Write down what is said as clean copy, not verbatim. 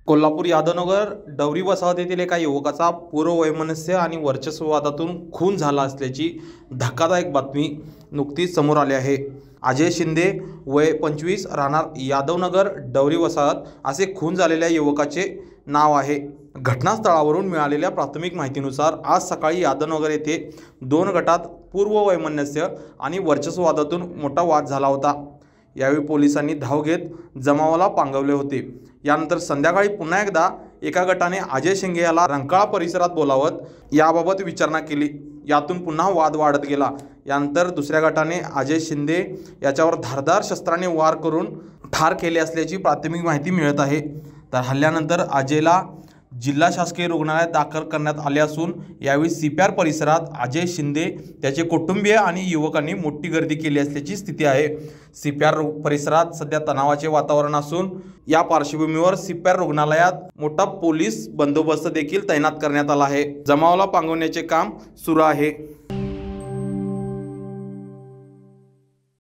कोल्हापूर यादवनगर डवरी वसाहत येथील एका युवकाचा पूर्ववैमनस्य आणि वर्चस्ववादातून खून झाला असल्याची धक्कादायक बातमी नुकतीच समोर आली आहे। अजय शिंदे वय 25 राहणार यादवनगर डवरी वसाहत असे खून झालेल्या युवकाचे नाव आहे। घटनास्थळावरून मिळालेल्या प्राथमिक माहितीनुसार आज सकाळी यादवनगर येथे दोन गटात पूर्ववैमनस्य आणि वर्चस्ववादातून मोठा वाद झाला होता। यावेळी पोलिसांनी धाव घेत जमावाला पांगवले होते। यानंतर संध्याकाळी पुन्हा एकदा एका गटाने अजय शिंदे याला रंकाळा परिसरात बोलावत याबाबत विचारणा केली। यातून पुन्हा वाद वाढत गेला। यानंतर दुसऱ्या गटाने अजय शिंदे याच्यावर धारदार शस्त्राने वार करून ठार केले असल्याची प्राथमिक माहिती मिळत आहे। तर हल्ल्यानंतर अजयला जिल्हा शासकीय रुग्णालयात दाखल करण्यात आले असून यावेळी सीपीआर परिसरात अजय शिंदे त्याचे कुटुंबीय आणि युवकांनी मोठी गर्दी केली असल्याची स्थिती आहे। सीपीआर परिसरात सध्या तणावाचे वातावरण असून या पार्श्वभूमीवर सीपीआर रुग्णालयात मोठा पोलीस बंदोबस्त देखील तैनात करण्यात आला आहे। जमावाला पांगवण्याचे काम सुरू आहे।